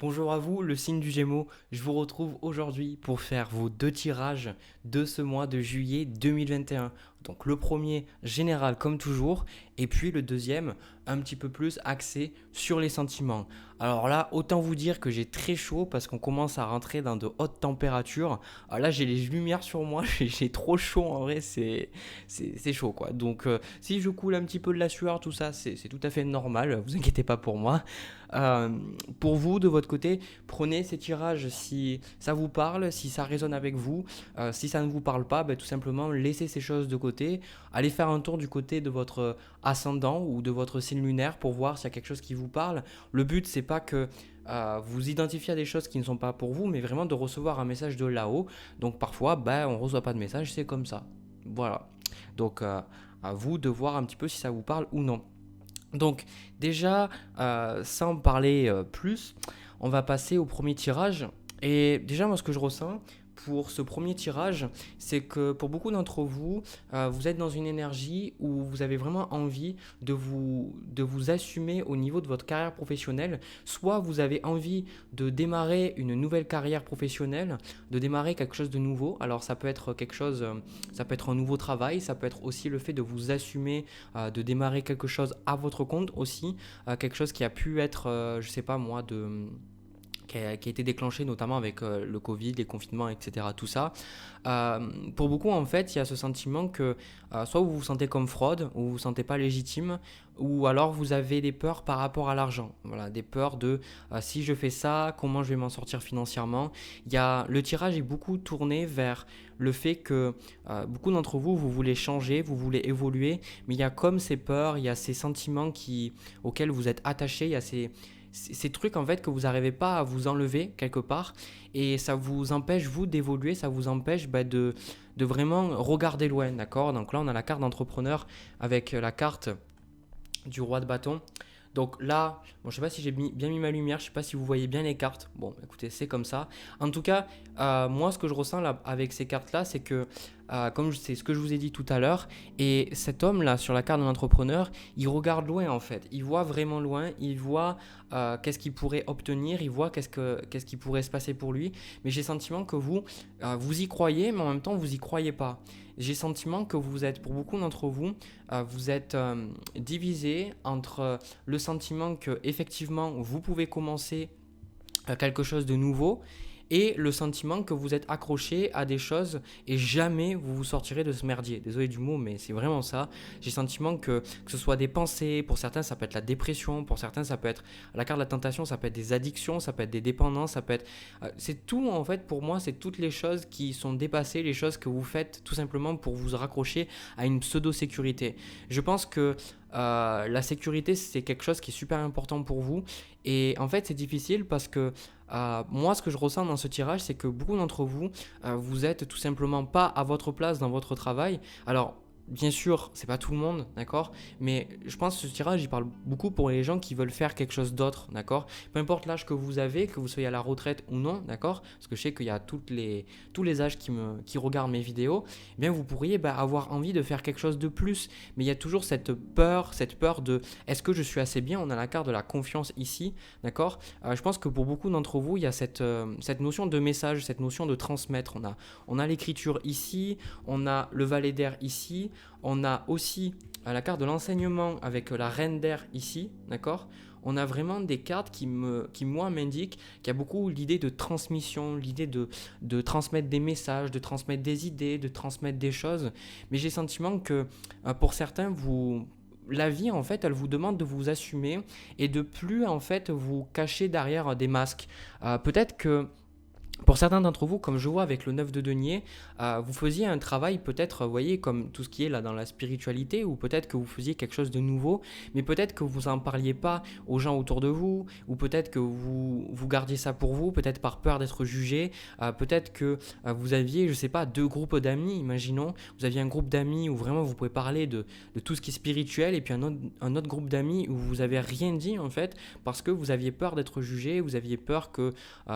Bonjour à vous, le signe du Gémeaux. Je vous retrouve aujourd'hui pour faire vos deux tirages de ce mois de juillet 2021. Donc le premier général comme toujours et puis le deuxième un petit peu plus axé sur les sentiments. Alors là, autant vous dire que j'ai très chaud parce qu'on commence à rentrer dans de hautes températures. Alors là, j'ai les lumières sur moi, j'ai trop chaud en vrai, c'est chaud quoi. Donc si je coule un petit peu de la sueur, tout ça, c'est tout à fait normal, vous inquiétez pas pour moi. Euh, pour vous, de votre côté, prenez ces tirages si ça vous parle, si ça résonne avec vous. Si ça ne vous parle pas, tout simplement laissez ces choses de côté. Allez faire un tour du côté de votre ascendant ou de votre signe lunaire pour voir s'il y a quelque chose qui vous parle. Le but, c'est pas que vous identifiez à des choses qui ne sont pas pour vous, mais vraiment de recevoir un message de là-haut. Donc parfois, on ne reçoit pas de message, c'est comme ça. Voilà. Donc à vous de voir un petit peu si ça vous parle ou non. Donc déjà, sans parler plus, on va passer au premier tirage. Et déjà, moi, ce que je ressens pour ce premier tirage, c'est que pour beaucoup d'entre vous, vous êtes dans une énergie où vous avez vraiment envie de vous assumer au niveau de votre carrière professionnelle. Soit vous avez envie de démarrer une nouvelle carrière professionnelle, de démarrer quelque chose de nouveau. Alors ça peut être quelque chose, ça peut être un nouveau travail, ça peut être aussi le fait de vous assumer, de démarrer quelque chose à votre compte aussi, quelque chose qui a pu être, je sais pas moi, qui a été déclenché notamment avec le Covid, les confinements, etc. Tout ça. Euh, pour beaucoup, en fait, il y a ce sentiment que soit vous vous sentez comme fraude, ou vous vous sentez pas légitime, ou alors vous avez des peurs par rapport à l'argent. Voilà, des peurs de si je fais ça, comment je vais m'en sortir financièrement. Le tirage est beaucoup tourné vers le fait que beaucoup d'entre vous, vous voulez changer, vous voulez évoluer, mais il y a comme ces peurs, il y a ces sentiments auxquels vous êtes attachés, il y a ces trucs en fait que vous n'arrivez pas à vous enlever quelque part et ça vous empêche vous d'évoluer, ça vous empêche de vraiment regarder loin, d'accord. Donc là on a la carte d'entrepreneur avec la carte du roi de bâton. Donc là, bon, je ne sais pas si j'ai bien mis ma lumière, je ne sais pas si vous voyez bien les cartes. Bon, écoutez, c'est comme ça. En tout cas, moi, ce que je ressens là, avec ces cartes-là, c'est que, c'est ce que je vous ai dit tout à l'heure, et cet homme-là, sur la carte de l'entrepreneur, il regarde loin en fait. Il voit vraiment loin, il voit qu'est-ce qu'il pourrait obtenir, il voit qu'est-ce qui pourrait se passer pour lui. Mais j'ai le sentiment que vous y croyez, mais en même temps, vous y croyez pas. J'ai le sentiment que vous êtes, pour beaucoup d'entre vous, vous êtes divisé entre le sentiment que effectivement vous pouvez commencer quelque chose de nouveau et le sentiment que vous êtes accroché à des choses et jamais vous vous sortirez de ce merdier. Désolé du mot, mais c'est vraiment ça. J'ai le sentiment que ce soit des pensées, pour certains ça peut être la dépression, pour certains ça peut être la carte de la tentation, ça peut être des addictions, ça peut être des dépendances, ça peut être... c'est tout en fait pour moi, c'est toutes les choses qui sont dépassées, les choses que vous faites tout simplement pour vous raccrocher à une pseudo-sécurité. Je pense que la sécurité, c'est quelque chose qui est super important pour vous. Et en fait, c'est difficile parce que moi, ce que je ressens dans ce tirage, c'est que beaucoup d'entre vous, vous êtes tout simplement pas à votre place dans votre travail. Alors, bien sûr, c'est pas tout le monde, d'accord. Mais je pense que ce tirage, il parle beaucoup pour les gens qui veulent faire quelque chose d'autre, d'accord. Peu importe l'âge que vous avez, que vous soyez à la retraite ou non, d'accord. Parce que je sais qu'il y a tous les âges qui regardent mes vidéos. Eh bien, vous pourriez avoir envie de faire quelque chose de plus. Mais il y a toujours cette peur de est-ce que je suis assez bien. On a la carte de la confiance ici, d'accord. Je pense que pour beaucoup d'entre vous, il y a cette notion de message, cette notion de transmettre. On a l'écriture ici, on a le valet d'air ici, on a aussi la carte de l'enseignement avec la reine d'air ici, d'accord. On a vraiment des cartes qui moi, m'indiquent qu'il y a beaucoup l'idée de transmission, l'idée de transmettre des messages, de transmettre des idées, de transmettre des choses. Mais j'ai le sentiment que pour certains, la vie, en fait, elle vous demande de vous assumer et de plus, en fait, vous cacher derrière des masques. Peut-être que pour certains d'entre vous, comme je vois avec le 9 de denier, vous faisiez un travail peut-être, vous voyez, comme tout ce qui est là dans la spiritualité, ou peut-être que vous faisiez quelque chose de nouveau, mais peut-être que vous n'en parliez pas aux gens autour de vous, ou peut-être que vous gardiez ça pour vous, peut-être par peur d'être jugé, peut-être que vous aviez, je sais pas, deux groupes d'amis, imaginons, vous aviez un groupe d'amis où vraiment vous pouvez parler de tout ce qui est spirituel, et puis un autre groupe d'amis où vous avez rien dit en fait, parce que vous aviez peur d'être jugé, vous aviez peur que,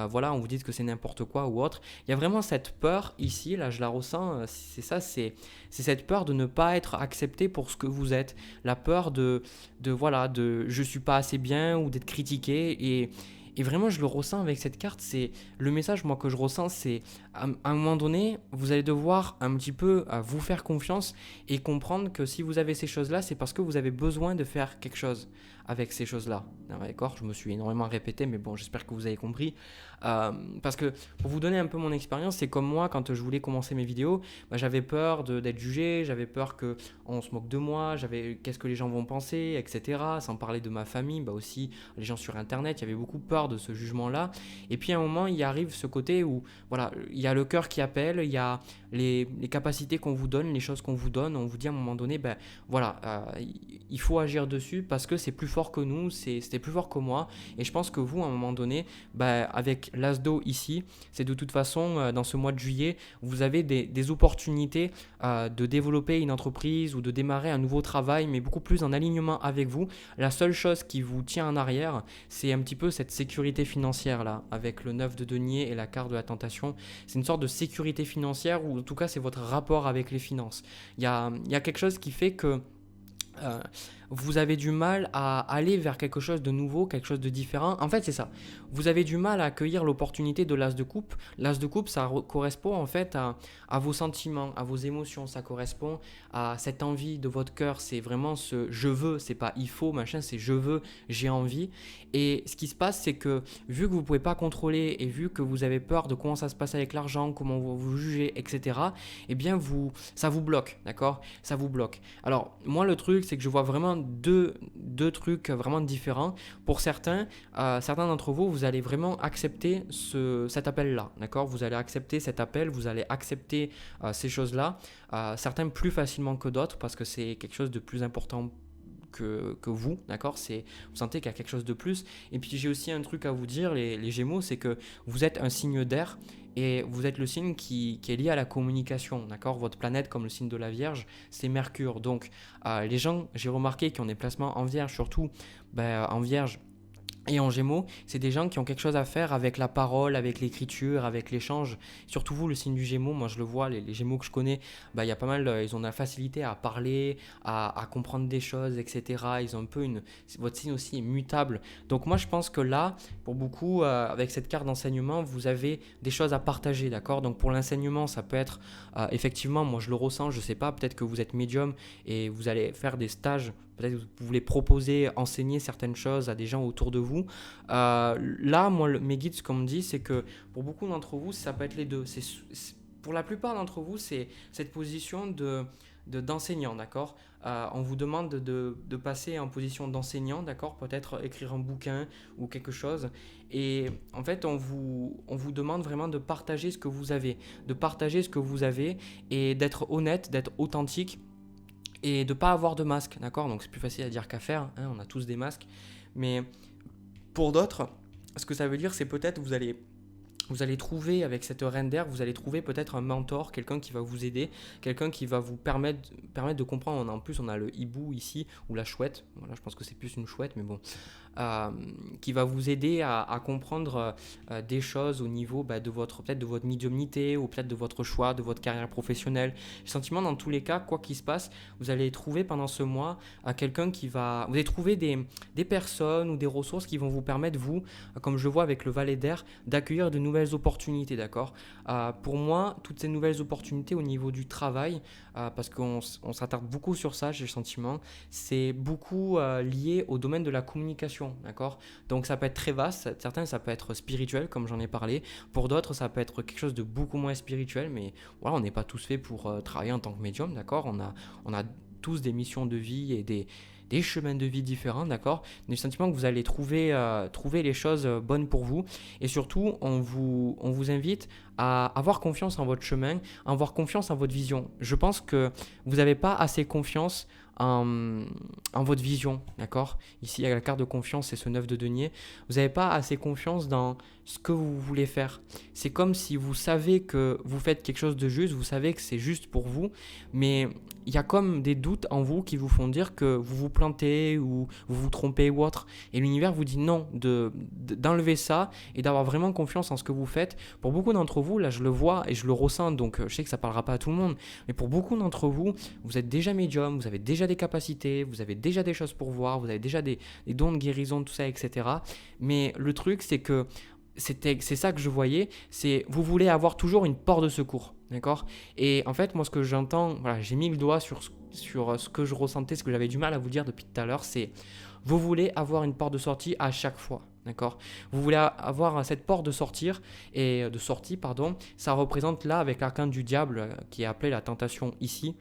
voilà, on vous dise que c'est n'importe quoi ou autre. Il y a vraiment cette peur ici, là je la ressens, c'est ça, c'est cette peur de ne pas être accepté pour ce que vous êtes, la peur de voilà, de je suis pas assez bien ou d'être critiqué Et vraiment, je le ressens avec cette carte. C'est le message, moi, que je ressens, c'est à un moment donné, vous allez devoir un petit peu vous faire confiance et comprendre que si vous avez ces choses-là, c'est parce que vous avez besoin de faire quelque chose avec ces choses-là. D'accord? Je me suis énormément répété, mais bon, j'espère que vous avez compris. Parce que pour vous donner un peu mon expérience, c'est comme moi, quand je voulais commencer mes vidéos, j'avais peur d'être jugé, j'avais peur qu'on se moque de moi, qu'est-ce que les gens vont penser, etc. Sans parler de ma famille, aussi les gens sur Internet, il y avait beaucoup peur de ce jugement-là. Et puis à un moment, il arrive ce côté où, voilà, il y a le cœur qui appelle, il y a les capacités qu'on vous donne, les choses qu'on vous donne. On vous dit à un moment donné, il faut agir dessus parce que c'est plus fort que nous, c'était plus fort que moi. Et je pense que vous, à un moment donné, avec l'Asdo ici, c'est de toute façon, dans ce mois de juillet, vous avez des opportunités de développer une entreprise ou de démarrer un nouveau travail, mais beaucoup plus en alignement avec vous. La seule chose qui vous tient en arrière, c'est un petit peu cette sécurité financière là, avec le 9 de denier et la carte de la tentation. C'est une sorte de sécurité financière, ou en tout cas c'est votre rapport avec les finances. Il y a quelque chose qui fait que vous avez du mal à aller vers quelque chose de nouveau, quelque chose de différent. En fait, c'est ça. Vous avez du mal à accueillir l'opportunité de l'as de coupe. L'as de coupe, ça correspond en fait à vos sentiments, à vos émotions. Ça correspond à cette envie de votre cœur. C'est vraiment ce « je veux », c'est pas « il faut », machin, c'est « je veux », j'ai envie. Et ce qui se passe, c'est que vu que vous ne pouvez pas contrôler et vu que vous avez peur de comment ça se passe avec l'argent, comment vous jugez, etc., eh bien, ça vous bloque, d'accord? Ça vous bloque. Alors, moi, le truc, c'est que je vois vraiment deux trucs vraiment différents. Pour certains d'entre vous, vous allez vraiment accepter cet appel-là, d'accord? Vous allez accepter cet appel, vous allez accepter ces choses-là, certains plus facilement que d'autres parce que c'est quelque chose de plus important que vous, d'accord? Vous sentez qu'il y a quelque chose de plus. Et puis j'ai aussi un truc à vous dire, les Gémeaux, c'est que vous êtes un signe d'air et vous êtes le signe qui est lié à la communication, d'accord? Votre planète, comme le signe de la Vierge, c'est Mercure. Donc les gens, j'ai remarqué qui ont des placements en Vierge, surtout en Vierge et en Gémeaux, c'est des gens qui ont quelque chose à faire avec la parole, avec l'écriture, avec l'échange. Surtout vous, le signe du Gémeaux, moi je le vois, les Gémeaux que je connais, il y a pas mal, ils ont de la facilité à parler, à comprendre des choses, etc. Ils ont un peu votre signe aussi est mutable. Donc moi je pense que là, pour beaucoup, avec cette carte d'enseignement, vous avez des choses à partager, d'accord? Donc pour l'enseignement, ça peut être, effectivement, moi je le ressens, je sais pas, peut-être que vous êtes médium et vous allez faire des stages. Peut-être que vous voulez proposer, enseigner certaines choses à des gens autour de vous. Là, moi, mes guides, ce qu'on me dit, c'est que pour beaucoup d'entre vous, ça peut être les deux. Pour la plupart d'entre vous, c'est cette position d'enseignant, d'accord? On vous demande de passer en position d'enseignant, d'accord? Peut-être écrire un bouquin ou quelque chose. Et en fait, on vous demande vraiment de partager ce que vous avez. De partager ce que vous avez et d'être honnête, d'être authentique. Et de ne pas avoir de masque, d'accord? Donc c'est plus facile à dire qu'à faire, hein, on a tous des masques. Mais pour d'autres, ce que ça veut dire, c'est peut-être vous allez trouver avec cette reine d'air, vous allez trouver peut-être un mentor, quelqu'un qui va vous aider, quelqu'un qui va vous permettre de comprendre. En plus, on a le hibou ici, ou la chouette, voilà, je pense que c'est plus une chouette, mais bon, qui va vous aider à comprendre des choses au niveau peut-être de votre médiumnité, ou peut-être de votre choix, de votre carrière professionnelle. J'ai le sentiment, dans tous les cas, quoi qu'il se passe, vous allez trouver pendant ce mois quelqu'un vous allez trouver des personnes ou des ressources qui vont vous permettre, vous, comme je le vois avec le valet d'air, d'accueillir de nouvelles opportunités, d'accord? Pour moi, toutes ces nouvelles opportunités au niveau du travail, parce qu'on s'attarde beaucoup sur ça, j'ai le sentiment, c'est beaucoup lié au domaine de la communication, d'accord? Donc ça peut être très vaste, certains ça peut être spirituel comme j'en ai parlé, pour d'autres ça peut être quelque chose de beaucoup moins spirituel, mais voilà, on n'est pas tous faits pour travailler en tant que médium, d'accord? On a tous des missions de vie et des chemins de vie différents, d'accord? Mais le sentiment que vous allez trouver les choses bonnes pour vous. Et surtout, on vous invite à avoir confiance en votre chemin, à avoir confiance en votre vision. Je pense que vous n'avez pas assez confiance en votre vision, d'accord? Ici, il y a la carte de confiance, c'est ce 9 de denier. Vous n'avez pas assez confiance dans ce que vous voulez faire. C'est comme si vous savez que vous faites quelque chose de juste, vous savez que c'est juste pour vous, mais il y a comme des doutes en vous qui vous font dire que vous vous plantez ou vous vous trompez ou autre. Et l'univers vous dit non, d'enlever ça et d'avoir vraiment confiance en ce que vous faites. Pour beaucoup d'entre vous, là je le vois et je le ressens, donc je sais que ça ne parlera pas à tout le monde, mais pour beaucoup d'entre vous, vous êtes déjà médium, vous avez déjà des capacités, vous avez déjà des choses pour voir, vous avez déjà des dons de guérison, tout ça, etc. Mais le truc, c'est que c'est ça que je voyais, c'est vous voulez avoir toujours une porte de secours, d'accord? Et en fait, moi, ce que j'entends, voilà, j'ai mis le doigt sur ce que je ressentais, ce que j'avais du mal à vous dire depuis tout à l'heure, c'est vous voulez avoir une porte de sortie à chaque fois, d'accord? Vous voulez avoir cette porte de sortie, pardon, ça représente là avec l'arcane du diable qui est appelé la tentation ici.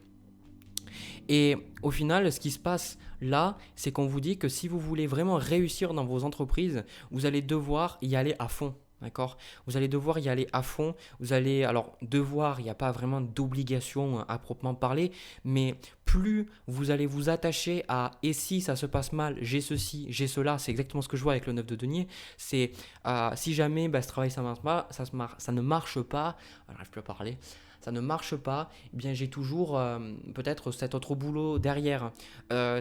Et au final, ce qui se passe là, c'est qu'on vous dit que si vous voulez vraiment réussir dans vos entreprises, vous allez devoir y aller à fond. D'accord? Vous allez devoir y aller à fond. Vous allez, alors, devoir, il n'y a pas vraiment d'obligation à proprement parler, mais plus vous allez vous attacher à et si ça se passe mal, j'ai ceci, j'ai cela, c'est exactement ce que je vois avec le 9 de denier. C'est si jamais ce travail ça ne marche pas, j'arrive plus à parler, ça ne marche pas, eh bien j'ai toujours peut-être cet autre boulot derrière.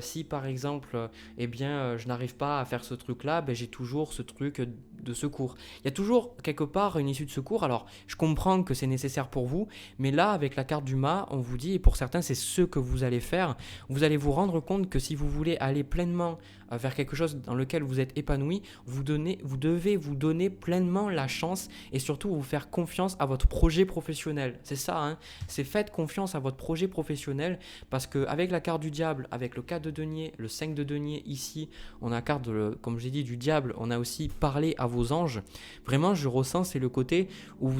Si par exemple, je n'arrive pas à faire ce truc-là, j'ai toujours ce truc de secours. Il y a toujours quelque part une issue de secours. Alors, je comprends que c'est nécessaire pour vous, mais là, avec la carte du mât, on vous dit, et pour certains, c'est ce que vous allez faire. Vous allez vous rendre compte que si vous voulez aller pleinement vers quelque chose dans lequel vous êtes épanoui, vous devez vous donner pleinement la chance et surtout vous faire confiance à votre projet professionnel. C'est ça, hein, c'est faites confiance à votre projet professionnel parce qu'avec la carte du diable, avec le 4 de denier, le 5 de denier ici, on a la carte, comme j'ai dit, du diable, on a aussi parlé à vos anges. Vraiment, je ressens, c'est le côté où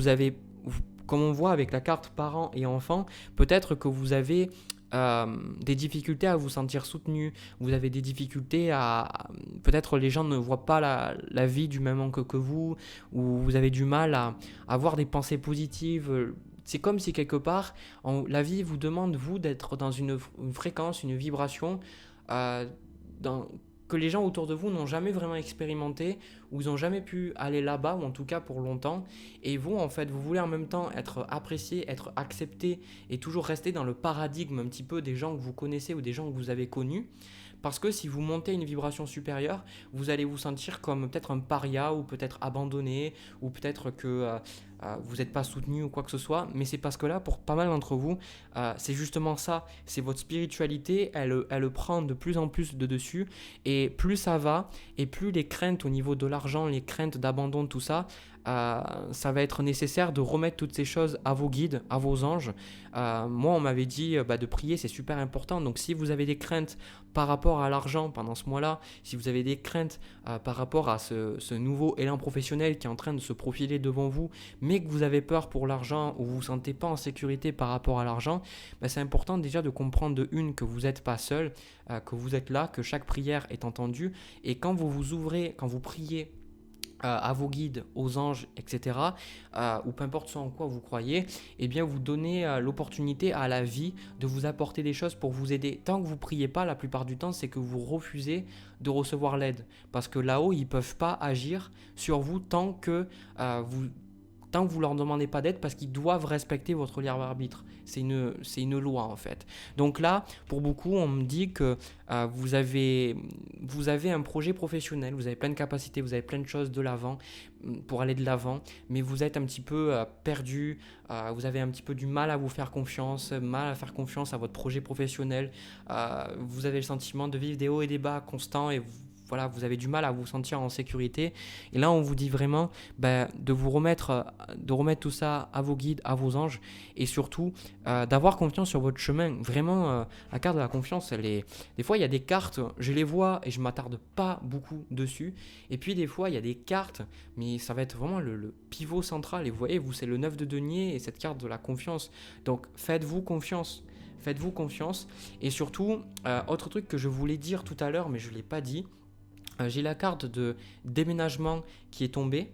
comme on voit avec la carte parents et enfants, peut-être que vous avez des difficultés à vous sentir soutenu, vous avez des difficultés peut-être les gens ne voient pas la vie du même angle que vous, ou vous avez du mal à avoir des pensées positives. C'est comme si quelque part, la vie vous demande, vous, d'être dans une fréquence, une vibration euh, que les gens autour de vous n'ont jamais vraiment expérimenté, ou ils n'ont jamais pu aller là-bas, ou en tout cas pour longtemps. Et vous, en fait, vous voulez en même temps être apprécié, être accepté, et toujours rester dans le paradigme un petit peu des gens que vous connaissez ou des gens que vous avez connus. Parce que si vous montez une vibration supérieure, vous allez vous sentir comme peut-être un paria ou peut-être abandonné ou peut-être que vous n'êtes pas soutenu ou quoi que ce soit. Mais c'est parce que là, pour pas mal d'entre vous, c'est justement ça. C'est votre spiritualité, elle prend de plus en plus de dessus. Et plus ça va, et plus les craintes au niveau de l'argent, les craintes d'abandon, tout ça, ça va être nécessaire de remettre toutes ces choses à vos guides, à vos anges. Moi, on m'avait dit de prier, c'est super important. Donc, si vous avez des craintes par rapport à l'argent pendant ce mois-là, si vous avez des craintes par rapport à ce nouveau élan professionnel qui est en train de se profiler devant vous, mais que vous avez peur pour l'argent ou vous ne vous sentez pas en sécurité par rapport à l'argent, c'est important déjà de comprendre de une que vous n'êtes pas seul, que vous êtes là, que chaque prière est entendue. Et quand vous vous ouvrez, quand vous priez, à vos guides, aux anges, etc., ou peu importe ce en quoi vous croyez, eh bien vous donnez l'opportunité à la vie de vous apporter des choses pour vous aider. Tant que vous ne priez pas, la plupart du temps, c'est que vous refusez de recevoir l'aide. Parce que là-haut, ils ne peuvent pas agir sur vous tant que vous leur demandez pas d'aide, parce qu'ils doivent respecter votre libre arbitre. C'est une loi en fait. Donc là, pour beaucoup, on me dit que vous avez un projet professionnel, vous avez plein de capacités, vous avez plein de choses de l'avant pour aller de l'avant, mais vous êtes un petit peu perdu, vous avez un petit peu du mal à vous faire confiance, mal à faire confiance à votre projet professionnel, vous avez le sentiment de vivre des hauts et des bas constants et voilà, vous avez du mal à vous sentir en sécurité. Et là, on vous dit vraiment de remettre tout ça à vos guides, à vos anges, et surtout d'avoir confiance sur votre chemin. Vraiment, la carte de la confiance, des fois, il y a des cartes, je les vois et je ne m'attarde pas beaucoup dessus. Et puis, des fois, il y a des cartes, mais ça va être vraiment le pivot central. Et vous voyez, c'est le 9 de denier et cette carte de la confiance. Donc, faites-vous confiance. Faites-vous confiance. Et surtout, autre truc que je voulais dire tout à l'heure, mais je ne l'ai pas dit, j'ai la carte de déménagement qui est tombée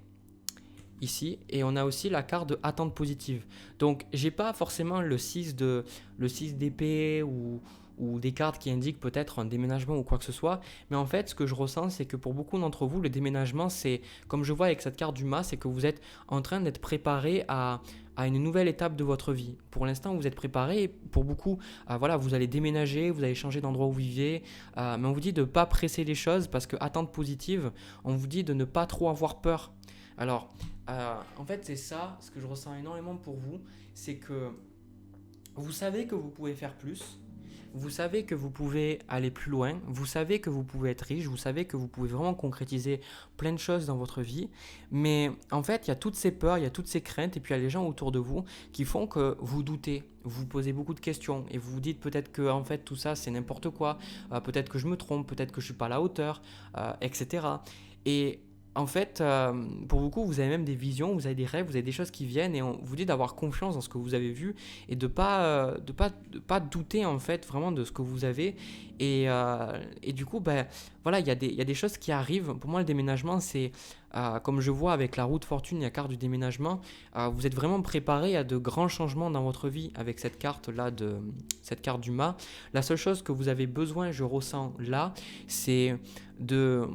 ici, et on a aussi la carte de attente positive. Donc j'ai pas forcément le 6 d'épée ou des cartes qui indiquent peut-être un déménagement ou quoi que ce soit, mais en fait ce que je ressens, c'est que pour beaucoup d'entre vous, le déménagement, c'est, comme je vois avec cette carte du mât, c'est que vous êtes en train d'être préparé à une nouvelle étape de votre vie. Pour l'instant, vous êtes préparé. Pour beaucoup, voilà, vous allez déménager, vous allez changer d'endroit où vous vivez. Mais on vous dit de ne pas presser les choses parce que attente positive, on vous dit de ne pas trop avoir peur. Alors, en fait, c'est ça, ce que je ressens énormément pour vous, c'est que vous savez que vous pouvez faire plus, vous savez que vous pouvez aller plus loin, vous savez que vous pouvez être riche, vous savez que vous pouvez vraiment concrétiser plein de choses dans votre vie, mais en fait, il y a toutes ces peurs, il y a toutes ces craintes, et puis il y a les gens autour de vous qui font que vous doutez, vous posez beaucoup de questions, et vous vous dites peut-être que en fait tout ça c'est n'importe quoi, peut-être que je me trompe, peut-être que je suis pas à la hauteur, etc. Et en fait, pour beaucoup, vous avez même des visions, vous avez des rêves, vous avez des choses qui viennent et on vous dit d'avoir confiance dans ce que vous avez vu et de pas douter en fait vraiment de ce que vous avez. Et du coup, ben, voilà, il y a des choses qui arrivent. Pour moi, le déménagement, c'est comme je vois avec la roue de fortune et la carte du déménagement, vous êtes vraiment préparé à de grands changements dans votre vie avec cette carte-là, cette carte du mât. La seule chose que vous avez besoin, je ressens là, c'est de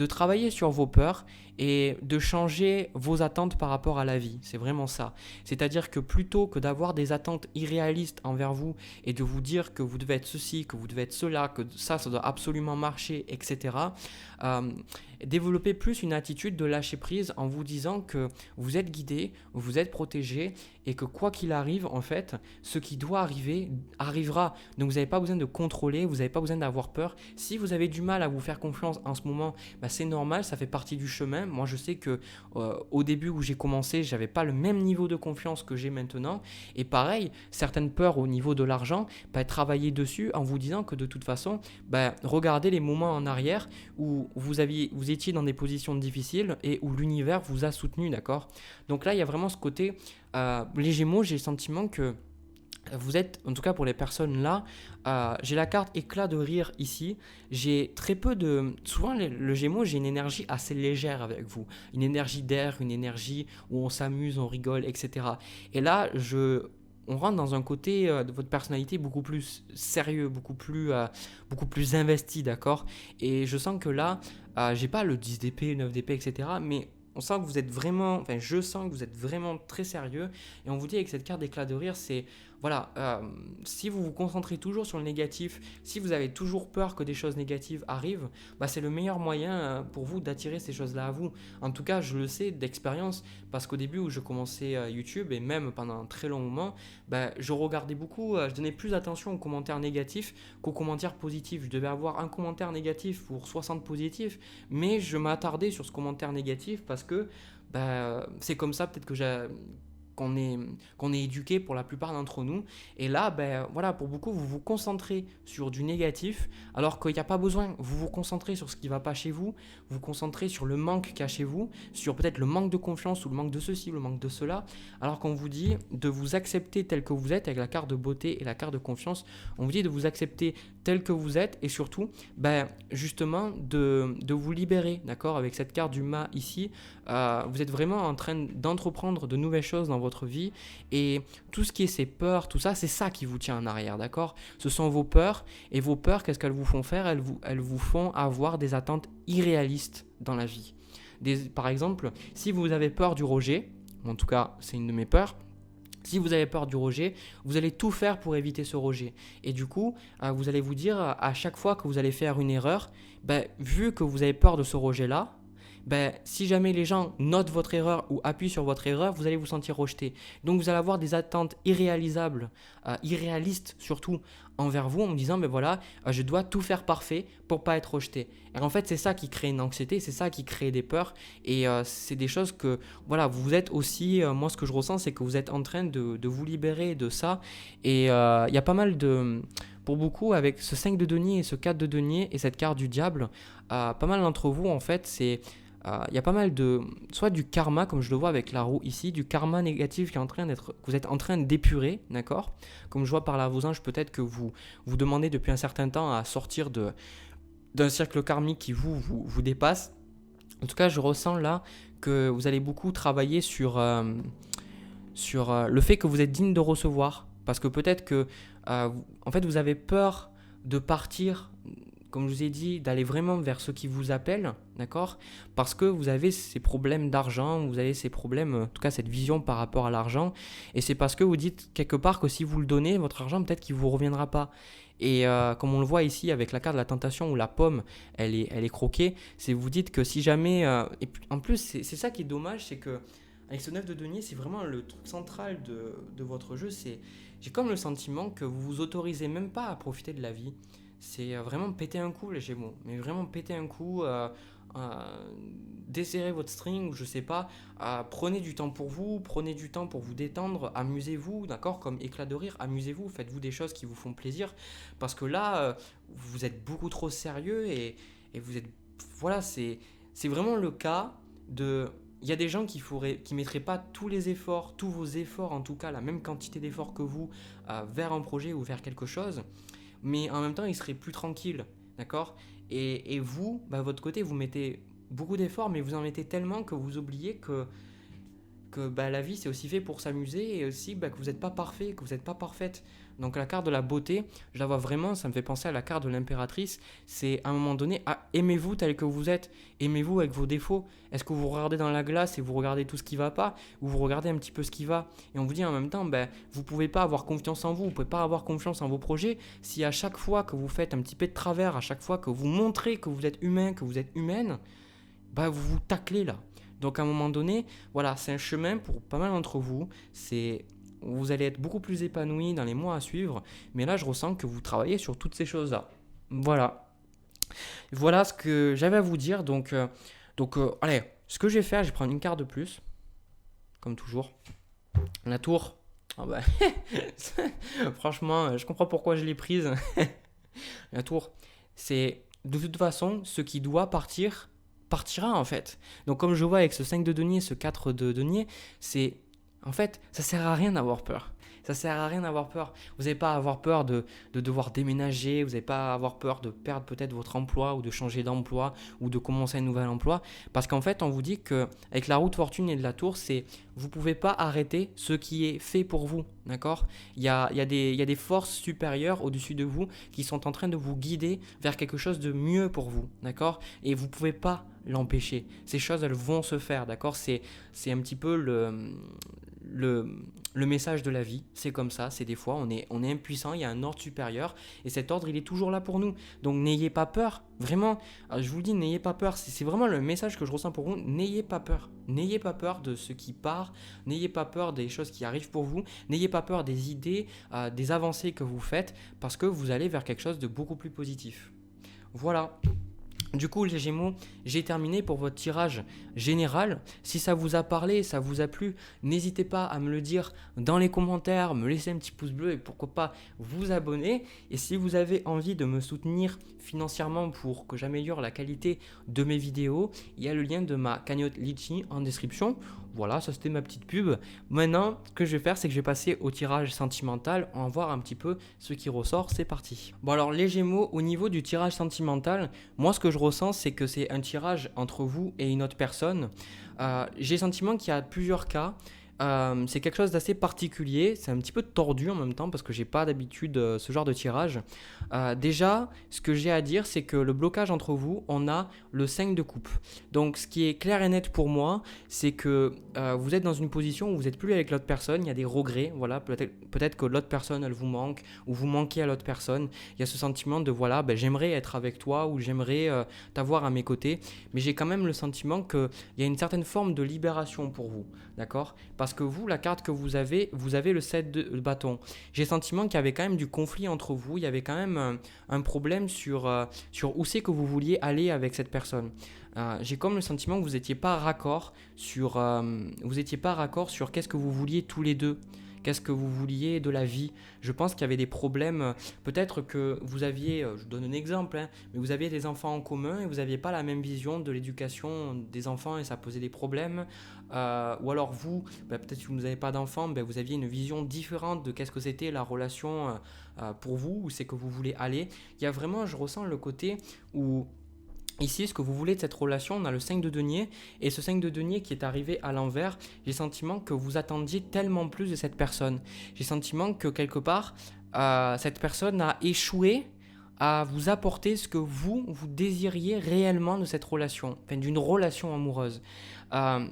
travailler sur vos peurs et de changer vos attentes par rapport à la vie. C'est vraiment ça. C'est-à-dire que plutôt que d'avoir des attentes irréalistes envers vous et de vous dire que vous devez être ceci, que vous devez être cela, que ça doit absolument marcher, etc., développez plus une attitude de lâcher prise en vous disant que vous êtes guidé, vous êtes protégé et que quoi qu'il arrive, en fait, ce qui doit arriver arrivera. Donc vous n'avez pas besoin de contrôler, vous n'avez pas besoin d'avoir peur. Si vous avez du mal à vous faire confiance en ce moment, bah c'est normal, ça fait partie du chemin. Moi, je sais que au début où j'ai commencé, j'avais pas le même niveau de confiance que j'ai maintenant. Et pareil, certaines peurs au niveau de l'argent, bah, travaillez dessus en vous disant que de toute façon, bah, regardez les moments en arrière où vous étiez dans des positions difficiles et où l'univers vous a soutenu, d'accord? Donc là, il y a vraiment ce côté, les Gémeaux, j'ai le sentiment que vous êtes, en tout cas pour les personnes là, j'ai la carte éclat de rire ici. J'ai très peu de. Souvent, le Gémeaux, j'ai une énergie assez légère avec vous. Une énergie d'air, une énergie où on s'amuse, on rigole, etc. Et là, on rentre dans un côté de votre personnalité beaucoup plus sérieux, beaucoup plus investi, d'accord? Et je sens que là, j'ai pas le 10 d'épée, 9 d'épée, etc. Mais on sent que vous êtes vraiment, enfin je sens que vous êtes vraiment très sérieux. Et on vous dit avec cette carte d'éclat de rire, c'est, voilà, si vous vous concentrez toujours sur le négatif, si vous avez toujours peur que des choses négatives arrivent, bah, c'est le meilleur moyen pour vous d'attirer ces choses-là à vous. En tout cas, je le sais d'expérience, parce qu'au début où je commençais YouTube, et même pendant un très long moment, bah, je regardais beaucoup, je donnais plus attention aux commentaires négatifs qu'aux commentaires positifs. Je devais avoir un commentaire négatif pour 60 positifs, mais je m'attardais sur ce commentaire négatif parce que bah, c'est comme ça peut-être qu'on est éduqué pour la plupart d'entre nous. Et là, ben, voilà, pour beaucoup, vous vous concentrez sur du négatif, alors qu'il n'y a pas besoin. Vous vous concentrez sur ce qui ne va pas chez vous, vous vous concentrez sur le manque qu'il y a chez vous, sur peut-être le manque de confiance ou le manque de ceci ou le manque de cela, alors qu'on vous dit de vous accepter tel que vous êtes avec la carte de beauté et la carte de confiance. On vous dit de vous accepter tel que vous êtes et surtout, ben, justement, de vous libérer, d'accord, avec cette carte du mât ici. Vous êtes vraiment en train d'entreprendre de nouvelles choses dans votre vie et tout ce qui est ces peurs, tout ça, c'est ça qui vous tient en arrière, d'accord? Ce sont vos peurs et vos peurs, qu'est-ce qu'elles vous font faire? Elles vous font avoir des attentes irréalistes dans la vie. Par exemple, si vous avez peur du rejet, en tout cas c'est une de mes peurs, si vous avez peur du rejet, vous allez tout faire pour éviter ce rejet. Et du coup, vous allez vous dire à chaque fois que vous allez faire une erreur, ben, vu que vous avez peur de ce rejet-là, ben, si jamais les gens notent votre erreur ou appuient sur votre erreur, vous allez vous sentir rejeté. Donc vous allez avoir des attentes irréalisables, irréalistes surtout, envers vous en me disant, ben voilà, je dois tout faire parfait pour pas être rejeté. Et en fait, c'est ça qui crée une anxiété, c'est ça qui crée des peurs. Et c'est des choses que, voilà, vous êtes aussi, moi ce que je ressens, c'est que vous êtes en train de vous libérer de ça. Et il y a pas mal de... Pour beaucoup, avec ce 5 de denier et ce 4 de denier et cette carte du diable, pas mal d'entre vous, en fait, c'est... Il y a pas mal de, soit du karma, comme je le vois avec la roue ici, du karma négatif qui est en train d'être, que vous êtes en train d'épurer, d'accord? Comme je vois par là vos anges, peut-être que vous demandez depuis un certain temps à sortir d'un cercle karmique qui vous dépasse. En tout cas, je ressens là que vous allez beaucoup travailler sur le fait que vous êtes digne de recevoir. Parce que peut-être que, en fait, vous avez peur de partir, comme je vous ai dit, d'aller vraiment vers ce qui vous appelle, d'accord? Parce que vous avez ces problèmes d'argent, vous avez ces problèmes, en tout cas cette vision par rapport à l'argent, et c'est parce que vous dites quelque part que si vous le donnez, votre argent, peut-être qu'il ne vous reviendra pas. Et comme on le voit ici avec la carte de la tentation où la pomme, elle est croquée, c'est vous dites que si jamais... et puis, en plus, c'est ça qui est dommage, c'est que avec ce 9 de denier, c'est vraiment le truc central de votre jeu. J'ai comme le sentiment que vous vous autorisez même pas à profiter de la vie. C'est vraiment péter un coup, les Gémeaux. Mais vraiment péter un coup, desserrez votre string, ou je sais pas. Prenez du temps pour vous, prenez du temps pour vous détendre, amusez-vous, d'accord? Comme éclat de rire, amusez-vous, faites-vous des choses qui vous font plaisir. Parce que là, vous êtes beaucoup trop sérieux et vous êtes. Voilà, c'est vraiment le cas de. Il y a des gens qui mettraient pas tous les efforts, tous vos efforts en tout cas, la même quantité d'efforts que vous, vers un projet ou vers quelque chose, mais en même temps ils seraient plus tranquilles, d'accord? Et vous, bah, votre côté, vous mettez beaucoup d'efforts, mais vous en mettez tellement que vous oubliez que bah, la vie c'est aussi fait pour s'amuser et aussi bah, que vous n'êtes pas parfait, que vous n'êtes pas parfaite. Donc la carte de la beauté, je la vois vraiment, ça me fait penser à la carte de l'impératrice. C'est à un moment donné, aimez-vous tel que vous êtes, aimez-vous avec vos défauts. Est-ce que vous regardez dans la glace et vous regardez tout ce qui va pas, ou vous regardez un petit peu ce qui va? Et on vous dit en même temps, ben, vous pouvez pas avoir confiance en vous, vous pouvez pas avoir confiance en vos projets si à chaque fois que vous faites un petit peu de travers, à chaque fois que vous montrez que vous êtes humain, que vous êtes humaine, bah vous vous taclez là. Donc à un moment donné, voilà, c'est un chemin pour pas mal d'entre vous. Vous allez être beaucoup plus épanoui dans les mois à suivre. Mais là, je ressens que vous travaillez sur toutes ces choses-là. Voilà. Voilà ce que j'avais à vous dire. Allez, ce que je vais faire, je vais prendre une carte de plus. Comme toujours. La tour. Ah bah, franchement, je comprends pourquoi je l'ai prise. La tour, c'est de toute façon ce qui doit partir partira en fait. Donc comme je vois avec ce 5 de denier, ce 4 de denier, c'est en fait, ça sert à rien d'avoir peur. Ça sert à rien d'avoir peur. Vous n'avez pas à avoir peur de devoir déménager, vous n'avez pas à avoir peur de perdre peut-être votre emploi ou de changer d'emploi ou de commencer un nouvel emploi. Parce qu'en fait, on vous dit qu'avec la route fortune et de la tour, vous ne pouvez pas arrêter ce qui est fait pour vous. D'accord? Il y a des forces supérieures au-dessus de vous qui sont en train de vous guider vers quelque chose de mieux pour vous. D'accord? Et vous ne pouvez pas l'empêcher. Ces choses, elles vont se faire. D'accord? C'est un petit peu le message de la vie, c'est comme ça, c'est des fois on est impuissant, il y a un ordre supérieur et cet ordre il est toujours là pour nous. Donc n'ayez pas peur, vraiment, je vous le dis, n'ayez pas peur, c'est vraiment le message que je ressens pour vous, n'ayez pas peur de ce qui part, n'ayez pas peur des choses qui arrivent pour vous, n'ayez pas peur des idées, des avancées que vous faites parce que vous allez vers quelque chose de beaucoup plus positif. Voilà. Du coup, les Gémeaux, j'ai terminé pour votre tirage général. Si ça vous a parlé, ça vous a plu, n'hésitez pas à me le dire dans les commentaires, me laisser un petit pouce bleu et pourquoi pas vous abonner. Et si vous avez envie de me soutenir financièrement pour que j'améliore la qualité de mes vidéos, il y a le lien de ma cagnotte Litchi en description. Voilà, ça c'était ma petite pub. Maintenant, ce que je vais faire, c'est que je vais passer au tirage sentimental. On va voir un petit peu ce qui ressort. C'est parti. Bon alors les Gémeaux, au niveau du tirage sentimental, moi ce que je ressens, c'est que c'est un tirage entre vous et une autre personne. J'ai le sentiment qu'il y a plusieurs cas. C'est quelque chose d'assez particulier, c'est un petit peu tordu en même temps parce que j'ai pas d'habitude ce genre de tirage. Déjà, ce que j'ai à dire, c'est que le blocage entre vous, on a le 5 de coupe. Donc ce qui est clair et net pour moi, c'est que vous êtes dans une position où vous n'êtes plus avec l'autre personne, il y a des regrets, voilà, peut-être que l'autre personne elle vous manque ou vous manquez à l'autre personne. Il y a ce sentiment de voilà, ben, j'aimerais être avec toi ou j'aimerais t'avoir à mes côtés, mais j'ai quand même le sentiment qu'il y a une certaine forme de libération pour vous, d'accord? Parce que vous, la carte que vous avez le 7 de bâton. J'ai le sentiment qu'il y avait quand même du conflit entre vous, il y avait quand même un problème sur où c'est que vous vouliez aller avec cette personne. J'ai comme le sentiment que vous n'étiez pas raccord sur qu'est-ce que vous vouliez tous les deux. Qu'est-ce que vous vouliez de la vie? Je pense qu'il y avait des problèmes. Peut-être que vous aviez, je donne un exemple, hein, mais vous aviez des enfants en commun et vous n'aviez pas la même vision de l'éducation des enfants et ça posait des problèmes. Ou alors vous, peut-être que vous n'avez pas d'enfants, vous aviez une vision différente de qu'est-ce que c'était la relation pour vous, où c'est que vous voulez aller. Il y a vraiment, je ressens le côté où ici, ce que vous voulez de cette relation, on a le 5 de denier. Et ce 5 de denier qui est arrivé à l'envers, j'ai le sentiment que vous attendiez tellement plus de cette personne. J'ai le sentiment que quelque part, cette personne a échoué à vous apporter ce que vous désiriez réellement de cette relation, enfin d'une relation amoureuse.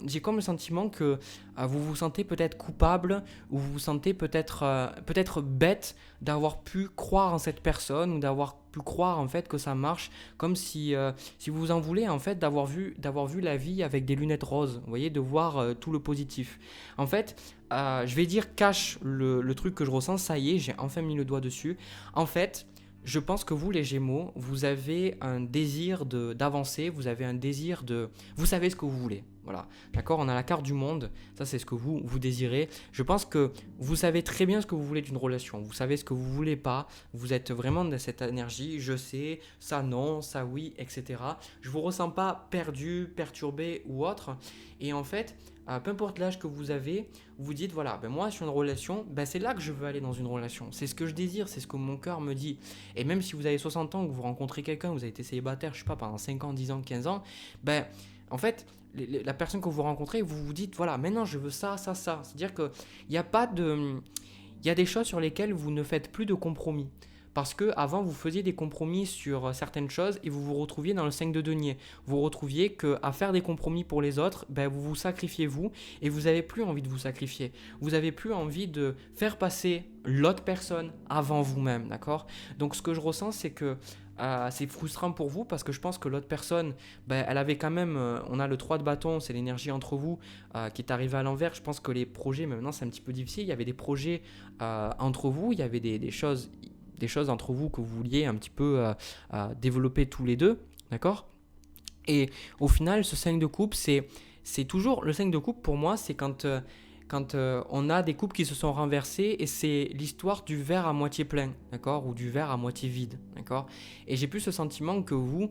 J'ai comme le sentiment que vous vous sentez peut-être coupable ou vous vous sentez peut-être bête d'avoir pu croire en cette personne ou d'avoir pu croire en fait que ça marche, comme si vous en voulez en fait d'avoir vu la vie avec des lunettes roses, vous voyez, de voir tout le positif. En fait, je vais dire cache le truc que je ressens, ça y est, j'ai enfin mis le doigt dessus. En fait, je pense que vous, les Gémeaux, vous avez un désir d'avancer, vous avez un désir de... Vous savez ce que vous voulez, voilà. D'accord. On a la carte du monde, ça c'est ce que vous désirez. Je pense que vous savez très bien ce que vous voulez d'une relation, vous savez ce que vous voulez pas, vous êtes vraiment dans cette énergie, je sais, ça non, ça oui, etc. Je vous ressens pas perdu, perturbé ou autre. Et en fait, peu importe l'âge que vous avez, vous dites voilà, ben moi sur une relation, ben c'est là que je veux aller dans une relation. C'est ce que je désire, c'est ce que mon cœur me dit. Et même si vous avez 60 ans, que vous rencontrez quelqu'un, vous avez été célibataire, je sais pas, pendant 5 ans, 10 ans, 15 ans, ben en fait, la personne que vous rencontrez, vous vous dites voilà, maintenant je veux ça, ça, ça. C'est-à-dire qu'il n'y a pas de... Il y a des choses sur lesquelles vous ne faites plus de compromis. Parce que avant vous faisiez des compromis sur certaines choses et vous vous retrouviez dans le 5 de denier. Vous vous retrouviez qu'à faire des compromis pour les autres, ben vous vous sacrifiez vous et vous n'avez plus envie de vous sacrifier. Vous n'avez plus envie de faire passer l'autre personne avant vous-même, d'accord? Donc ce que je ressens, c'est que c'est frustrant pour vous parce que je pense que l'autre personne, ben, elle avait quand même, on a le 3 de bâton, c'est l'énergie entre vous qui est arrivée à l'envers. Je pense que les projets, maintenant c'est un petit peu difficile, il y avait des projets entre vous, il y avait des choses entre vous que vous vouliez un petit peu développer tous les deux, d'accord? Et au final, ce 5 de coupe, c'est toujours, le 5 de coupe pour moi, c'est quand on a des coupes qui se sont renversées et c'est l'histoire du verre à moitié plein, d'accord? Ou du verre à moitié vide, d'accord? Et j'ai plus ce sentiment que vous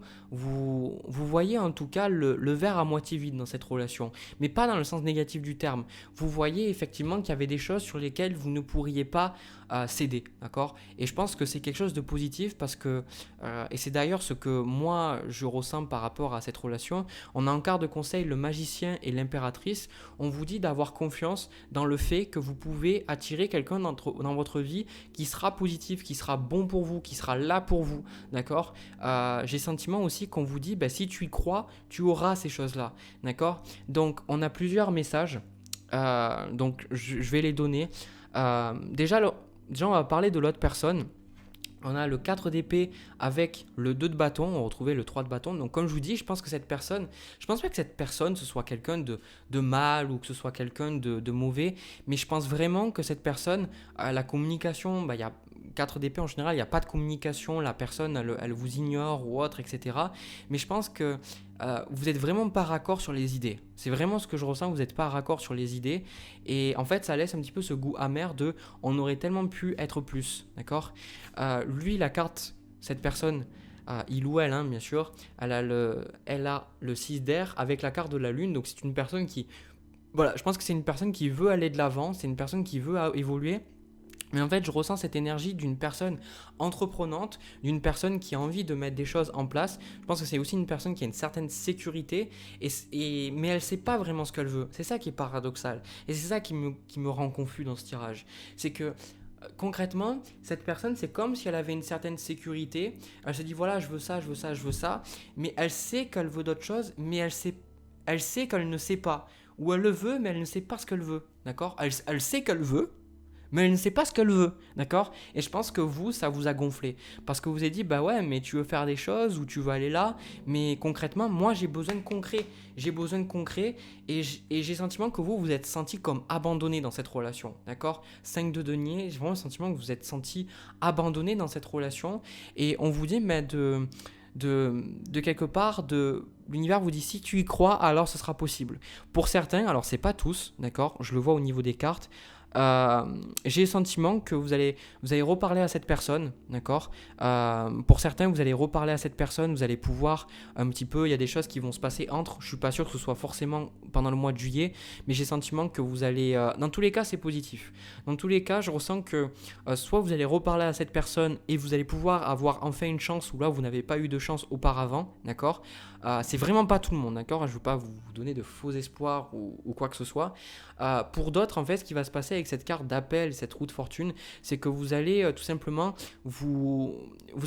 voyez en tout cas le verre à moitié vide dans cette relation, mais pas dans le sens négatif du terme. Vous voyez effectivement qu'il y avait des choses sur lesquelles vous ne pourriez pas céder, d'accord? Et je pense que c'est quelque chose de positif parce que, et c'est d'ailleurs ce que moi je ressens par rapport à cette relation, on a en quart de conseil le magicien et l'impératrice, on vous dit d'avoir confiance dans le fait que vous pouvez attirer quelqu'un dans votre vie qui sera positif, qui sera bon pour vous, qui sera là pour vous, d'accord? J'ai le sentiment aussi qu'on vous dit, bah, si tu y crois, tu auras ces choses-là, d'accord? Donc on a plusieurs messages, donc je vais les donner. Déjà, on va parler de l'autre personne. On a le 4 d'épée avec le 2 de bâton, on retrouvait le 3 de bâton. Donc comme je vous dis, je pense pas que cette personne ce soit quelqu'un de mal ou que ce soit quelqu'un de mauvais, mais je pense vraiment que cette personne, la communication, il y a 4 d'épée en général, il n'y a pas de communication, la personne elle vous ignore ou autre, etc. Mais je pense que vous n'êtes vraiment pas raccord sur les idées. C'est vraiment ce que je ressens, vous n'êtes pas raccord sur les idées. Et en fait, ça laisse un petit peu ce goût amer de on aurait tellement pu être plus, d'accord? Lui, la carte, cette personne, il ou elle, hein, bien sûr, elle a le 6 d'air avec la carte de la lune. Donc c'est une personne qui... Voilà, je pense que c'est une personne qui veut aller de l'avant, c'est une personne qui veut évoluer. Mais en fait, je ressens cette énergie d'une personne entreprenante, d'une personne qui a envie de mettre des choses en place. Je pense que c'est aussi une personne qui a une certaine sécurité, mais elle ne sait pas vraiment ce qu'elle veut. C'est ça qui est paradoxal. Et c'est ça qui me rend confus dans ce tirage. C'est que concrètement, cette personne, c'est comme si elle avait une certaine sécurité. Elle se dit, voilà, je veux ça, je veux ça, je veux ça. Mais elle sait qu'elle veut d'autres choses, mais elle sait qu'elle ne sait pas. Ou elle le veut, mais elle ne sait pas ce qu'elle veut. D'accord? Elle sait qu'elle veut, mais elle ne sait pas ce qu'elle veut, d'accord? Et je pense que vous, ça vous a gonflé. Parce que vous avez dit, bah ouais, mais tu veux faire des choses ou tu veux aller là, mais concrètement, moi, j'ai besoin de concret. J'ai besoin de concret et j'ai le sentiment que vous êtes senti comme abandonné dans cette relation, d'accord? 5 de denier, j'ai vraiment le sentiment que vous êtes senti abandonné dans cette relation et on vous dit, mais de quelque part, l'univers vous dit si tu y crois, alors ce sera possible. Pour certains, alors c'est pas tous, d'accord? Je le vois au niveau des cartes. J'ai le sentiment que vous allez reparler à cette personne, d'accord? Pour certains, vous allez reparler à cette personne, vous allez pouvoir un petit peu, il y a des choses qui vont se passer entre, je suis pas sûr que ce soit forcément pendant le mois de juillet, mais j'ai le sentiment que vous allez, dans tous les cas, c'est positif. Dans tous les cas, je ressens que soit vous allez reparler à cette personne et vous allez pouvoir avoir enfin une chance, ou là, vous n'avez pas eu de chance auparavant, d'accord? C'est vraiment pas tout le monde, d'accord? Je veux pas vous donner de faux espoirs ou quoi que ce soit. Pour d'autres, en fait, ce qui va se passer avec cette carte d'appel, cette roue de fortune, c'est que vous allez tout simplement, vous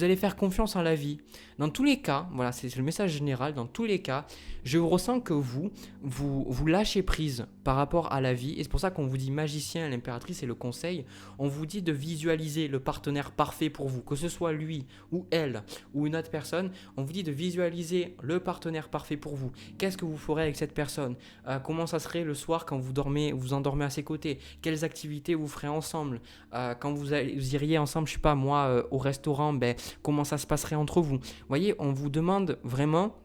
allez faire confiance en la vie. Dans tous les cas, voilà, c'est le message général, dans tous les cas, je ressens que vous lâchez prise par rapport à la vie. Et c'est pour ça qu'on vous dit magicien, l'impératrice et le conseil. On vous dit de visualiser le partenaire parfait pour vous, que ce soit lui ou elle ou une autre personne. On vous dit de visualiser le partenaire parfait pour vous. Qu'est-ce que vous ferez avec cette personne? Comment ça serait le soir quand vous endormez à ses côtés? Quelles activités vous ferez ensemble? Quand vous iriez ensemble, je sais pas moi, au restaurant, comment ça se passerait entre vous? Vous voyez, on vous demande vraiment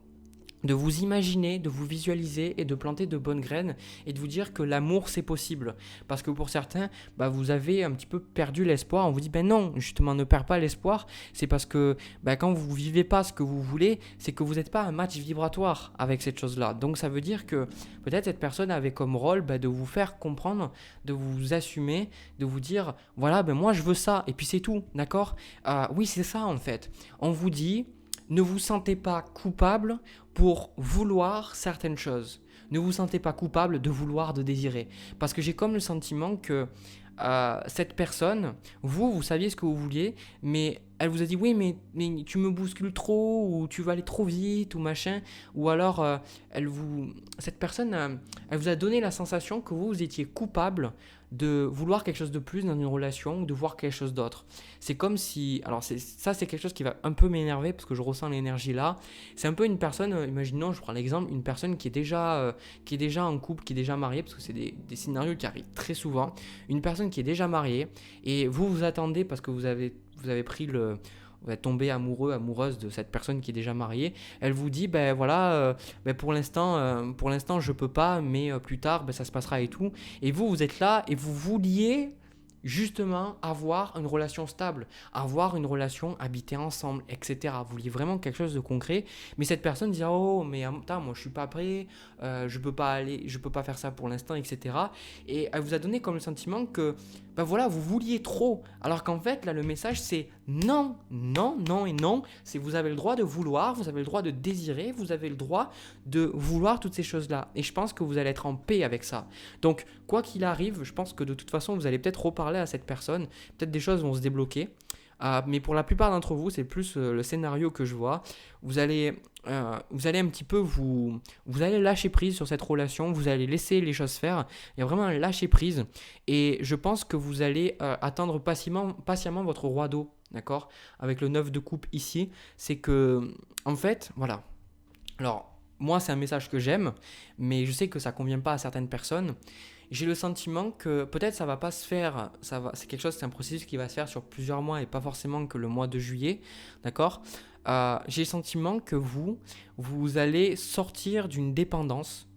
de vous imaginer, de vous visualiser et de planter de bonnes graines et de vous dire que l'amour c'est possible. Parce que pour certains, vous avez un petit peu perdu l'espoir. On vous dit non, justement ne perds pas l'espoir. C'est parce que quand vous ne vivez pas ce que vous voulez, c'est que vous n'êtes pas un match vibratoire avec cette chose-là. Donc ça veut dire que peut-être cette personne avait comme rôle de vous faire comprendre, de vous assumer, de vous dire voilà, moi je veux ça et puis c'est tout, d'accord? Oui, c'est ça en fait. On vous dit ne vous sentez pas coupable pour vouloir certaines choses. Ne vous sentez pas coupable de vouloir, de désirer. Parce que j'ai comme le sentiment que cette personne, vous saviez ce que vous vouliez, mais elle vous a dit oui, mais tu me bouscules trop, ou tu vas aller trop vite, ou machin. Ou alors, cette personne, elle vous a donné la sensation que vous étiez coupable de vouloir quelque chose de plus dans une relation ou de voir quelque chose d'autre. C'est comme si... Alors c'est quelque chose qui va un peu m'énerver parce que je ressens l'énergie là. C'est un peu une personne, imaginons, je prends l'exemple, une personne qui est déjà en couple, qui est déjà mariée, parce que c'est des scénarios qui arrivent très souvent. Une personne qui est déjà mariée et vous attendez parce que vous avez vous êtes tombé amoureux, amoureuse de cette personne qui est déjà mariée. Elle vous dit, pour l'instant, je peux pas, mais plus tard, ça se passera et tout. Et vous êtes là et vous vouliez justement avoir une relation stable, avoir une relation, habiter ensemble, etc. Vous vouliez vraiment quelque chose de concret, mais cette personne dit oh mais attends, moi je suis pas prêt, je peux pas faire ça pour l'instant, etc. Et elle vous a donné comme le sentiment que vous vouliez trop, alors qu'en fait là le message c'est non, non, non et non. C'est vous avez le droit de vouloir, vous avez le droit de désirer, vous avez le droit de vouloir toutes ces choses là, et je pense que vous allez être en paix avec ça. Donc quoi qu'il arrive, je pense que de toute façon vous allez peut-être reparler à cette personne, peut-être des choses vont se débloquer. Mais pour la plupart d'entre vous, c'est plus le scénario que je vois. Vous allez un petit peu vous allez lâcher prise sur cette relation, vous allez laisser les choses faire. Il y a vraiment un lâcher prise. Et je pense que vous allez attendre patiemment votre roi d'eau, d'accord? Avec le 9 de coupe ici, c'est que, en fait, voilà. Alors, moi, c'est un message que j'aime, mais je sais que ça ne convient pas à certaines personnes. J'ai le sentiment que peut-être ça va pas se faire, c'est un processus qui va se faire sur plusieurs mois et pas forcément que le mois de juillet, d'accord? J'ai le sentiment que vous allez sortir d'une dépendance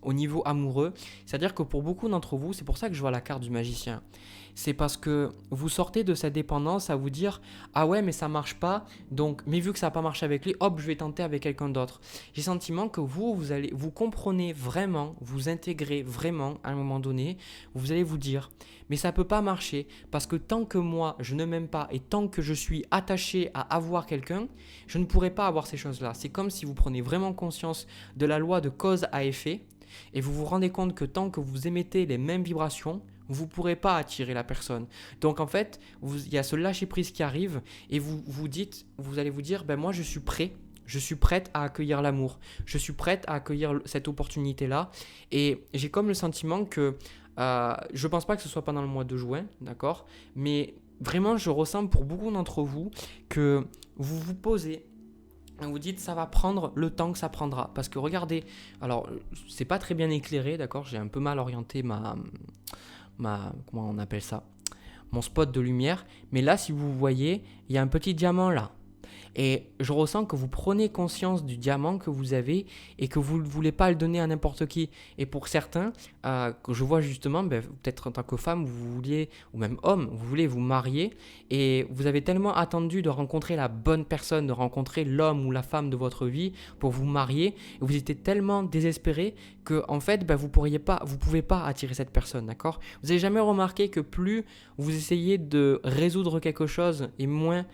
au niveau amoureux. C'est-à-dire que pour beaucoup d'entre vous, c'est pour ça que je vois la carte du magicien. C'est parce que vous sortez de cette dépendance à vous dire « Ah ouais, mais ça marche pas, donc, mais vu que ça n'a pas marché avec lui, hop, je vais tenter avec quelqu'un d'autre. » J'ai le sentiment que vous comprenez vraiment, vous intégrez vraiment à un moment donné, vous allez vous dire « Mais ça peut pas marcher parce que tant que moi, je ne m'aime pas et tant que je suis attaché à avoir quelqu'un, je ne pourrai pas avoir ces choses-là. » C'est comme si vous prenez vraiment conscience de la loi de cause à effet et vous vous rendez compte que tant que vous émettez les mêmes vibrations, vous ne pourrez pas attirer la personne. Donc en fait, il y a ce lâcher prise qui arrive et vous allez vous dire, moi je suis prêt. Je suis prête à accueillir l'amour. Je suis prête à accueillir cette opportunité-là. Et j'ai comme le sentiment que je ne pense pas que ce soit pendant le mois de juin, d'accord? Mais vraiment, je ressens pour beaucoup d'entre vous que vous vous posez. Vous dites ça va prendre le temps que ça prendra. Parce que regardez, alors c'est pas très bien éclairé, d'accord? J'ai un peu mal orienté comment on appelle ça, mon spot de lumière, mais là si vous voyez il y a un petit diamant là et je ressens que vous prenez conscience du diamant que vous avez et que vous ne voulez pas le donner à n'importe qui. Et pour certains, que je vois justement, peut-être en tant que femme, vous vouliez, ou même homme, vous voulez vous marier et vous avez tellement attendu de rencontrer la bonne personne, de rencontrer l'homme ou la femme de votre vie pour vous marier, et vous étiez tellement désespéré que en fait, vous pouvez pas attirer cette personne, d'accord? Vous n'avez jamais remarqué que plus vous essayez de résoudre quelque chose et moins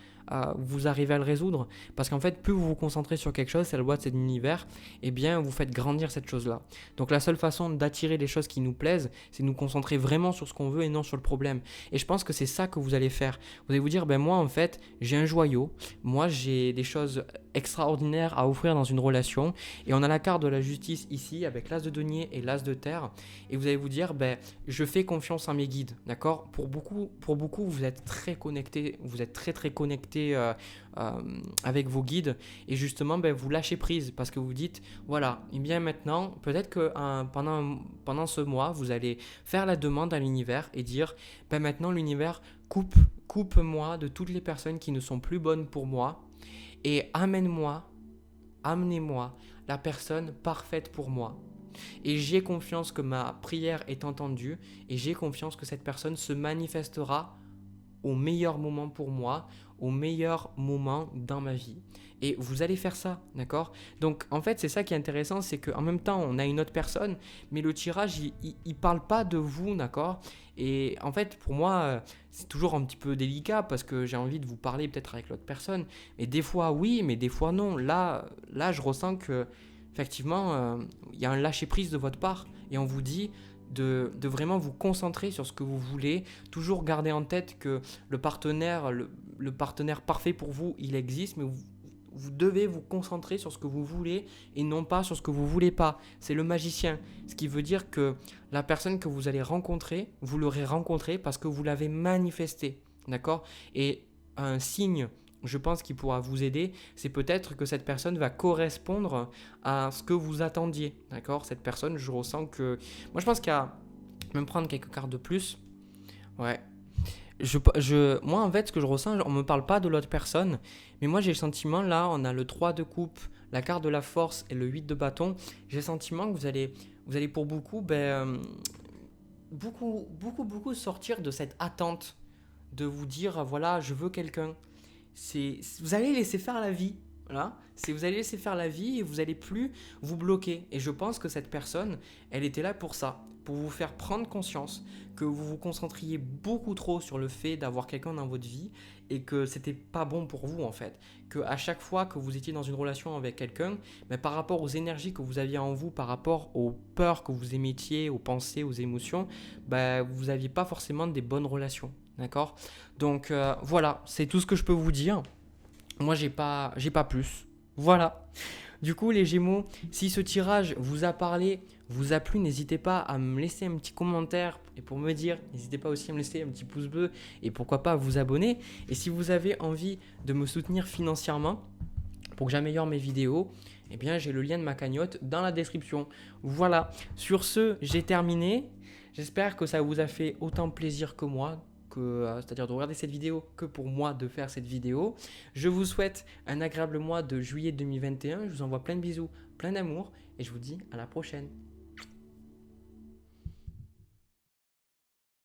vous arrivez à le résoudre. Parce qu'en fait, plus vous vous concentrez sur quelque chose, c'est la loi de cet univers, eh bien, vous faites grandir cette chose-là. Donc la seule façon d'attirer les choses qui nous plaisent, c'est de nous concentrer vraiment sur ce qu'on veut et non sur le problème. Et je pense que c'est ça que vous allez faire. Vous allez vous dire, ben moi en fait, j'ai un joyau, moi j'ai des choses extraordinaires à offrir dans une relation, et on a la carte de la justice ici avec l'as de denier et l'as de terre, et vous allez vous dire, ben je fais confiance en mes guides, d'accord. Pour beaucoup, vous êtes très connecté, vous êtes très très connecté avec vos guides, et justement, ben, vous lâchez prise parce que vous dites, voilà, et bien maintenant, peut-être que pendant ce mois, vous allez faire la demande à l'univers et dire, ben maintenant l'univers coupe-moi de toutes les personnes qui ne sont plus bonnes pour moi et amenez-moi la personne parfaite pour moi. Et j'ai confiance que ma prière est entendue et j'ai confiance que cette personne se manifestera au meilleur moment pour moi, au meilleur moment dans ma vie. Et vous allez faire ça, d'accord? Donc en fait, c'est ça qui est intéressant, c'est qu'en même temps, on a une autre personne, mais le tirage, il parle pas de vous, d'accord? Et en fait, pour moi, c'est toujours un petit peu délicat parce que j'ai envie de vous parler peut-être avec l'autre personne. Et des fois, oui, mais des fois, non. Là je ressens que, effectivement, il y a un lâcher-prise de votre part. Et on vous dit de vraiment vous concentrer sur ce que vous voulez. Toujours garder en tête que le partenaire parfait pour vous, il existe, mais vous devez vous concentrer sur ce que vous voulez et non pas sur ce que vous voulez pas. C'est le magicien. Ce qui veut dire que la personne que vous allez rencontrer, vous l'aurez rencontrée parce que vous l'avez manifesté. D'accord? Et un signe, je pense, qui pourra vous aider, c'est peut-être que cette personne va correspondre à ce que vous attendiez. D'accord? Cette personne, je ressens que... Moi, je pense qu'il y a... Même prendre quelques cartes de plus. Ouais. Moi, en fait, ce que je ressens, on ne me parle pas de l'autre personne, mais moi, j'ai le sentiment, là, on a le 3 de coupe, la carte de la force et le 8 de bâton. J'ai le sentiment que vous allez pour beaucoup, beaucoup sortir de cette attente de vous dire, voilà, je veux quelqu'un. Vous allez laisser faire la vie. Voilà. Vous allez laisser faire la vie et vous n'allez plus vous bloquer. Et je pense que cette personne, elle était là pour ça, pour vous faire prendre conscience que vous vous concentriez beaucoup trop sur le fait d'avoir quelqu'un dans votre vie et que c'était pas bon pour vous en fait. Que à chaque fois que vous étiez dans une relation avec quelqu'un, mais par rapport aux énergies que vous aviez en vous, par rapport aux peurs que vous émettiez, aux pensées, aux émotions, vous n'aviez pas forcément des bonnes relations. D'accord? Donc voilà, c'est tout ce que je peux vous dire. Moi, j'ai pas plus. Voilà. Du coup, les Gémeaux, si ce tirage vous a parlé, vous a plu, n'hésitez pas à me laisser un petit commentaire. Et pour me dire, n'hésitez pas aussi à me laisser un petit pouce bleu et pourquoi pas à vous abonner. Et si vous avez envie de me soutenir financièrement pour que j'améliore mes vidéos, eh bien, j'ai le lien de ma cagnotte dans la description. Voilà. Sur ce, j'ai terminé. J'espère que ça vous a fait autant plaisir que moi. C'est-à-dire de regarder cette vidéo que pour moi de faire cette vidéo. Je vous souhaite un agréable mois de juillet 2021. Je vous envoie plein de bisous, plein d'amour et je vous dis à la prochaine.